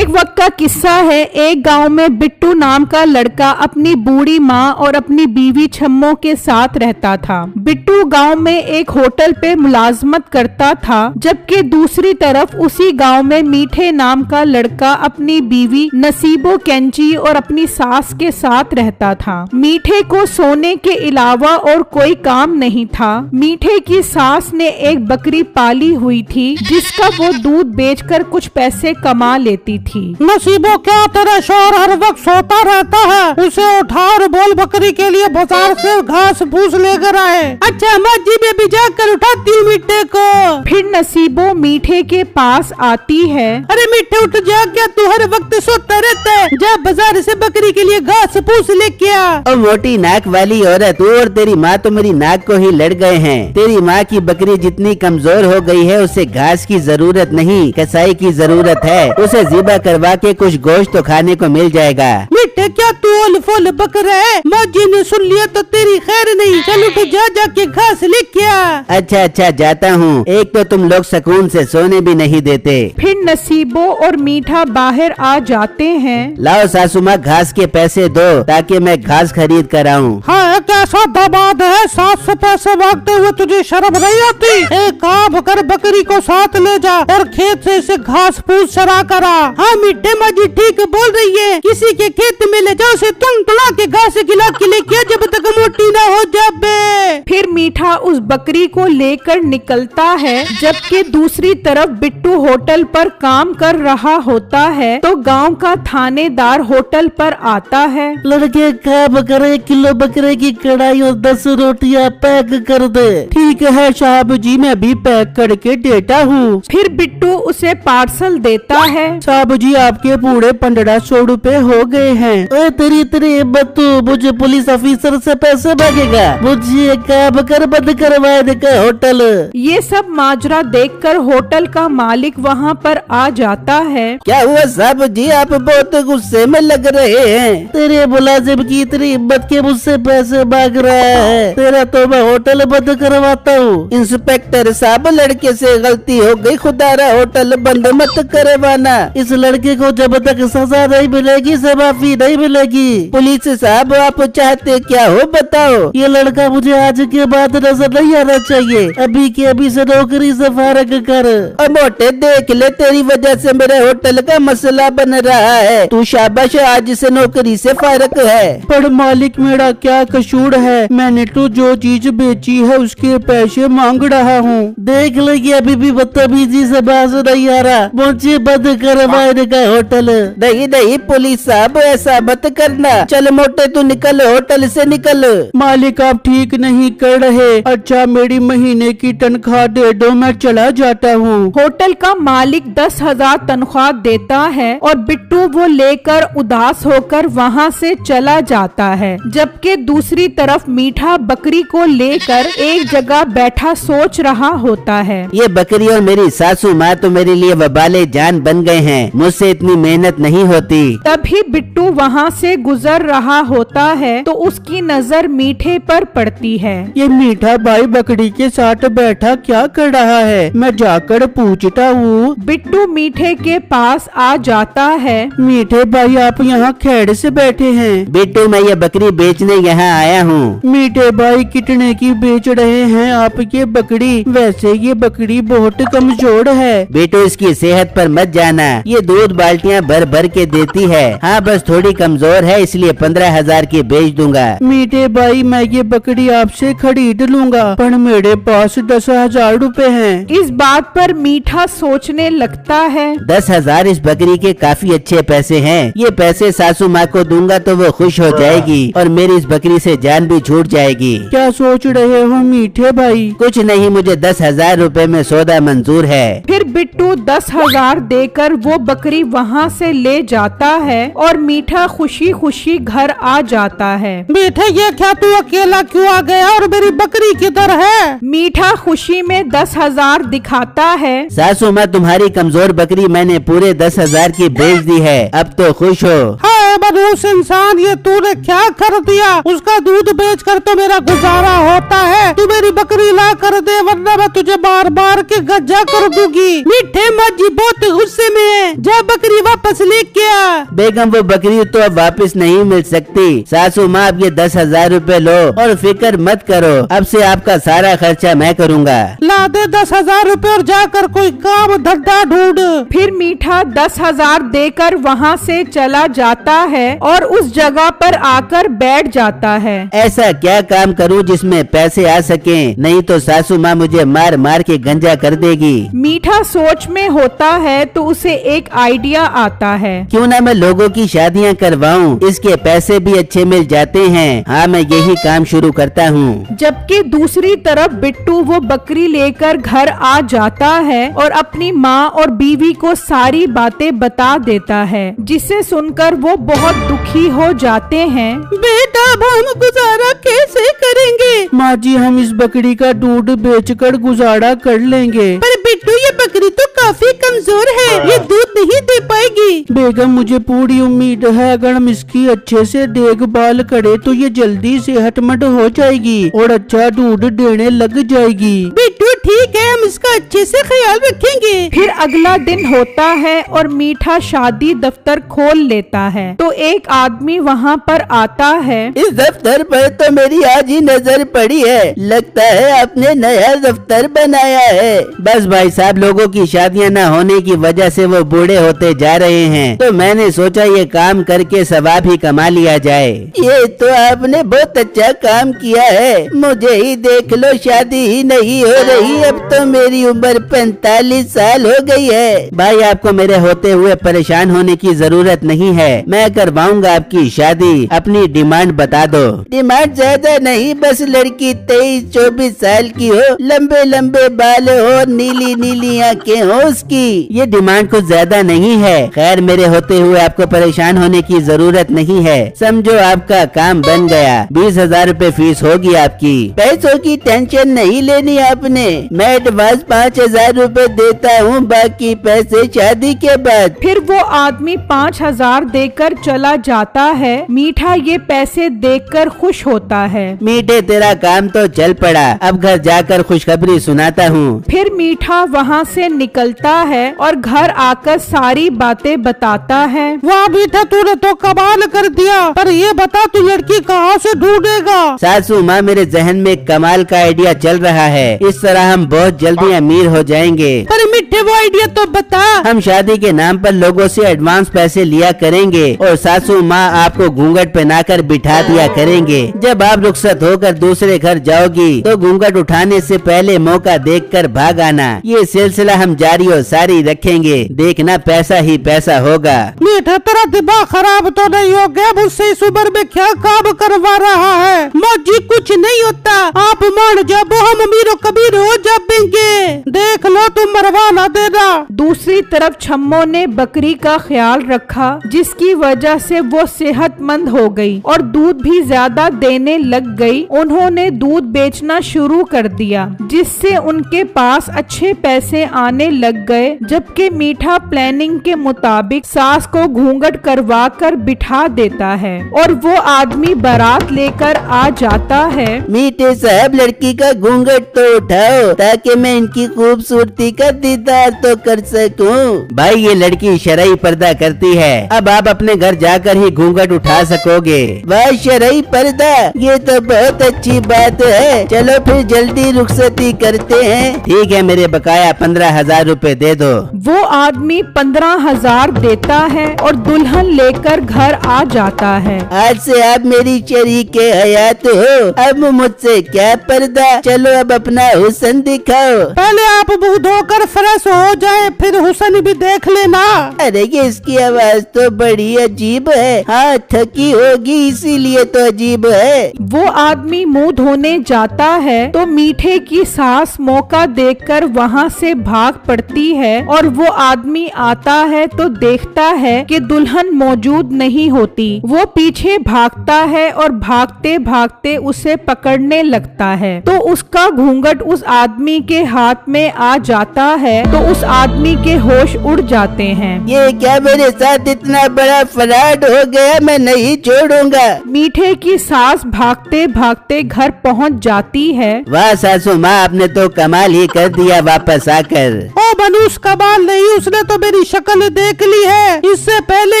एक वक्त का किस्सा है। एक गांव में बिट्टू नाम का लड़का अपनी बूढ़ी माँ और अपनी बीवी छम्मो के साथ रहता था। बिट्टू गांव में एक होटल पे मुलाजमत करता था, जबकि दूसरी तरफ उसी गांव में मीठे नाम का लड़का अपनी बीवी नसीबो कैंची और अपनी सास के साथ रहता था। मीठे को सोने के अलावा और कोई काम नहीं था। मीठे की सास ने एक बकरी पाली हुई थी, जिसका वो दूध बेचकर कुछ पैसे कमा लेती थी। नसीबो क्या तेरा शौहर हर वक्त सोता रहता है, उसे उठा और बोल बकरी के लिए बाजार से घास फूस लेकर आए। अच्छा मैं जी बेबी जाकर उठाती हूँ मीठे को। फिर नसीबो मीठे के पास आती है। अरे मीठे उठ जा, क्या तू हर वक्त सोता रहता है? जा बाजार से बकरी के लिए घास फूस लेके आ। और मोटी नाक वाली औरत, तू और तेरी माँ तो मेरी नाक को ही लड़ गए हैं। तेरी माँ की बकरी जितनी कमजोर हो गई है, उसे घास की जरूरत नहीं कसाई की जरूरत है। उसे ज़िबा करवा के कुछ गोश्त तो खाने को मिल जाएगा। मीठे क्या तू ओल फोल बक रहा है? मौजी ने सुन लिया तो तेरी खैर नहीं। चल उठ जा, जाके घास लेके आ। अच्छा जाता हूँ। एक तो तुम लोग सुकून से सोने भी नहीं देते। फिर नसीबो और मीठा बाहर आ जाते हैं। लाओ सासू माँ, घास के पैसे दो ताकि मैं घास खरीद कर आऊँ। हाँ कैसा दबाद है, सास से पैसे मांगते हुए तुझे शर्म नहीं आती? एक काम कर, बकरी को साथ ले जा और खेत से इसे घास फूस चरा कर आ। हाँ मीठे माँ जी ठीक बोल रही है, किसी के खेत में ले जाओ, उसे तुला के घास खिला के लेके जब तक मोटी ना हो जाए। फिर मीठा उस बकरी को लेकर निकलता है, जबकि दूसरी तरफ बिट्टू होटल पर काम कर रहा होता है। तो गांव का थानेदार होटल पर आता है। लड़के काम करे, 1 किलो बकरे की कढ़ाई और 10 रोटियां पैक कर दे। ठीक है साहब जी, मैं भी पैक करके देता हूँ। फिर बिट्टू उसे पार्सल देता है। साहब जी आपके पूरे 1500 रुपए हो गए हैं। तेरी हिम्मत, तू मुझे पुलिस ऑफिसर से पैसे मांगेगा? मुझे काम कर बंद करवाने का होटल। ये सब माजरा देखकर होटल का मालिक वहाँ पर आ जाता है। क्या हुआ साहब जी, आप बहुत गुस्से में लग रहे हैं। तेरे मुलाजिम की इतनी हिम्मत के मुझसे पैसे मांग रहा है। तेरा तो मैं होटल बंद करवाता हूँ। इंस्पेक्टर साहब, लड़के से गलती हो गई, खुदारा होटल बंद मत करवाना। इस लड़के को जब तक सजा नहीं मिलेगी, से माफी नहीं मिलेगी। पुलिस साहब आप चाहते क्या हो बताओ? ये लड़का मुझे आज के बाद नजर नहीं आना चाहिए। अभी के अभी से नौकरी से फारग कर। मोटे देख ले, तेरी वजह से मेरे होटल का मसला बन रहा है। तू शाबाश, आज से नौकरी से फारग है। पर मालिक मेरा क्या कसूर है? मैंने तो जो चीज बेची है उसके पैसे मांग रहा हूँ। देख लो, ये अभी भी बदतमीजी से बाज नहीं आ रहा। मुझे बंद करवाने का होटल। नहीं पुलिस साहब, ऐसा मत करना। चल मोटे, तू निकल, होटल से निकल। मालिक आप ठीक नहीं कर रहे। अच्छा मेरी महीने की तनख्वाह दे दो, मैं चला जाता हूँ। होटल का मालिक 10,000 तनख्वाह देता है और बिट्टू वो लेकर उदास होकर वहाँ से चला जाता है। जबकि दूसरी तरफ मीठा बकरी को लेकर एक जगह बैठा सोच रहा होता है। ये बकरी और मेरी सासू माँ तो मेरे लिए वबाले जान बन गए हैं। मुझसे इतनी मेहनत नहीं होती। तभी बिट्टू वहाँ से गुजर रहा होता है तो उसकी नजर मीठे पर पड़ती है। ये मीठा भाई बकरी के साथ बैठा क्या कर रहा है? मैं जाकर पूछता हूँ। बिट्टू मीठे के पास आ जाता है। मीठे भाई आप यहाँ खेड़ से बैठे हैं? बिट्टू, मैं ये बकरी बेचने यहाँ आया हूँ। मीठे भाई कितने की बेच रहे हैं आप ये बकरी? वैसे ये बकरी बहुत कमजोर है। बिट्टू, इसकी सेहत पर मत जाना। ये दूध बाल्टियाँ भर भर के देती है। हाँ बस थोड़ी कमजोर है, इसलिए 15,000 की बेच दूंगा। मीठे भाई मैं ये बकरी आपसे खरीद लूंगा, पर मेरे पास 10,000 रुपए हैं। इस बात पर मीठा सोचने लगता है। 10,000 इस बकरी के काफी अच्छे पैसे हैं। ये पैसे सासू माँ को दूंगा तो वो खुश हो जाएगी और मेरी इस बकरी से जान भी छूट जाएगी। क्या सोच रहे हो मीठे भाई? कुछ नहीं, मुझे 10,000 रुपए में सौदा मंजूर है। फिर बिट्टू 10,000 देकर वो बकरी वहाँ से ले जाता है और मीठा खुशी खुशी घर आ जाता है। मीठे ये क्या, तू अकेला क्यों आ गया और मेरी बकरी किधर है? मीठा खुशी में 10,000 दिखाता है। सासू माँ, तुम्हारी कमजोर बकरी मैंने पूरे 10,000 की बेच दी है, अब तो खुश हो। हाँ मनहूस इंसान, ये तूने क्या कर दिया? उसका दूध बेचकर तो मेरा गुजारा होता है। तू मेरी बकरी ला कर दे, वरना मैं तुझे मार मार के गज्जा कर दूंगी। मीठे माजी बहुत गुस्से में है, जा बकरी वापस लेके आ। बेगम वो बकरी तो अब वापस नहीं मिल सकती। सासू माँ अब ये 10,000 रूपए लो और फिक्र मत करो, अब से आपका सारा खर्चा मैं करूँगा। ला दे 10,000 रूपए और जाकर कोई काम धंधा ढूंढ। फिर मीठा 10,000 देकर वहाँ से चला जाता है और उस जगह पर आकर बैठ जाता है। ऐसा क्या काम करूँ जिसमें पैसे आ सके, नहीं तो सासू माँ मुझे मार मार के गंजा कर देगी। मीठा सोच में होता है तो उसे एक आइडिया आता है। क्यों ना मैं लोगों की शादियाँ करवाऊँ, इसके पैसे भी अच्छे मिल जाते हैं। हाँ, मैं यही काम शुरू करता हूँ। जबकि दूसरी तरफ बिट्टू वो बकरी लेकर घर आ जाता है और अपनी माँ और बीवी को सारी बातें बता देता है, जिसे सुनकर वो बहुत दुखी हो जाते हैं। बेटा अब हम गुजारा कैसे करेंगे? माँ जी, हम इस बकरी का दूध बेचकर गुजारा कर लेंगे। पर बिट्टू ये बकरी तो काफी कमजोर है, ये दूध नहीं दे पाएगी। बेगम मुझे पूरी उम्मीद है अगर हम इसकी अच्छे से देखभाल करें तो ये जल्दी सेहतमंद हो जाएगी और अच्छा दूध देने लग जाएगी। बिट्टू ठीक है, हम इसका अच्छे से ख्याल रखेंगे। फिर अगला दिन होता है और मीठा शादी दफ्तर खोल लेता है तो एक आदमी वहाँ पर आता है। इस दफ्तर पर तो मेरी आज ही नजर पड़ी है, लगता है आपने नया दफ्तर बनाया है। बस भाई साहब, लोगों की शादियां न होने की वजह से वो बूढ़े होते जा रहे हैं, तो मैंने सोचा ये काम करके सवाब ही कमा लिया जाए। ये तो आपने बहुत अच्छा काम किया है। मुझे ही देख लो, शादी ही नहीं हो रही, अब तो मेरी उम्र 45 साल हो गई है। भाई आपको मेरे होते हुए परेशान होने की जरूरत नहीं है, मैं करवाऊंगा आपकी शादी। अपनी डिमांड बता दो। डिमांड ज्यादा नहीं, बस लड़की 23-24 साल की हो, लंबे लंबे बाल हो, नीली नीली आंखें हो उसकी। ये डिमांड कुछ ज्यादा नहीं है। खैर, मेरे होते हुए आपको परेशान होने की जरूरत नहीं है। समझो आपका काम बन गया। 20,000 रूपए फीस होगी आपकी। पैसों की टेंशन नहीं लेनी आपने, मैं एडवांस 5,000 रूपए देता हूँ, बाकी पैसे शादी के बाद। फिर वो आदमी 5,000 देकर चला जाता है। मीठा ये पैसे देखकर खुश होता है। मीठे, तेरा काम तो चल पड़ा, अब घर जाकर खुशखबरी सुनाता हूँ। फिर मीठा वहाँ से निकलता है और घर आकर सारी बातें बताता है। वाह बेटा, तूने तो कमाल कर दिया, पर ये बता तू लड़की कहाँ से ढूंढेगा? सासू माँ, मेरे जहन में कमाल का आइडिया चल रहा है, इस तरह हम बहुत जल्दी अमीर हो जाएंगे। पर मिठे वो आइडिया तो बता। हम शादी के नाम पर लोगों से एडवांस पैसे लिया करेंगे और सासू माँ आपको घूंघट पहनाकर बिठा दिया करेंगे। जब आप रुखसत होकर दूसरे घर जाओगी तो घूंघट उठाने से पहले मौका देखकर भाग आना। ये सिलसिला हम जारी और सारी रखेंगे, देखना पैसा ही पैसा होगा। मीठा, तेरा दिमाग खराब तो नहीं हो गया? मुझसे इस उम्र में क्या काम करवा रहा है? मौजी कुछ नहीं होता, आप मान जाओ, हम अमीरों कबीर हो जाएंगे। देख लो, तुम मरवा ना देना। दूसरी तरफ छम्मो ने बकरी का ख्याल रखा, जिसकी वजह से वो सेहतमंद हो गई और दूध भी ज्यादा देने लग गई। उन्होंने दूध बेचना शुरू कर दिया, जिससे उनके पास अच्छे पैसे आने लग गए। जबकि मीठा प्लानिंग के मुताबिक सास को घूंघट करवा कर बिठा देता है और वो आदमी बारात लेकर आ जाता है। मीठे साहब, लड़की का घूंघट तो उठाओ ताकि मैं इनकी खूबसूरती का दीदार तो कर सकूं। भाई, ये लड़की शरई पर्दा करती है, अब आप अपने घर जाकर ही घूंघट उठा सकोगे। वाह, शरई पर्दा, ये तो बहुत अच्छी बात है। चलो फिर जल्दी रुखसती करते हैं। ठीक है, मेरे बकाया 15,000 रूपए दे दो। वो आदमी 15,000 देता है और दुल्हन लेकर घर आ जाता है। आज से आप मेरी शरीके हयात हो, अब मुझसे क्या पर्दा। चलो अब अपना हुस्न दिखाओ। पहले आप मुंह धोकर फ्रेश हो जाए, फिर हुस्न भी देख लेना। अरे ये इसकी आवाज तो बड़ी अजीब है। हाँ, थकी होगी इसीलिए तो अजीब है। वो आदमी मुंह धोने जाता है तो मीठे की सास मौका देखकर वहाँ से भाग पड़ती है और वो आदमी आता है तो देखता है कि दुल्हन मौजूद नहीं होती। वो पीछे भागता है और भागते भागते उसे पकड़ने लगता है तो उसका घूंघट उस आदमी के हाथ में आ जाता है तो उस आदमी के होश उड़ जाते हैं। ये क्या मेरे साथ इतना बड़ा फ्रॉड हो गया, मैं नहीं छोड़ूंगा। मीठे की सास भागते भागते घर पहुंच जाती है। वाह सासू माँ, आपने तो कमाल ही कर दिया वापस आकर। ओ मनुष्य कमाल नहीं, उसने तो मेरी शक्ल देख ली है। इससे पहले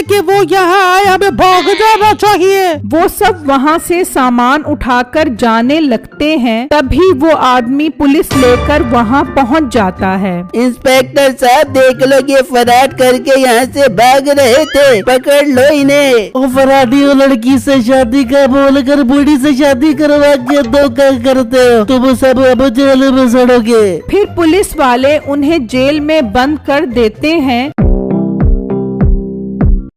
कि वो यहाँ आए हमें भाग जाना चाहिए। वो सब वहाँ से सामान उठाकर जाने लगते हैं। तभी वो आदमी पुलिस लेकर वहाँ पहुँच जाता है। इंस्पेक्टर साहब देख लो, ये फराड करके यहाँ से भाग रहे थे, पकड़ लो इन्हें। वो फराडी वो लड़की से शादी का बोलकर बूढ़ी से शादी करवा के धोखा करते हो, तुम सब अब जेल में सड़ोगे। फिर पुलिस वाले उन्हें जेल में बंद कर देते हैं।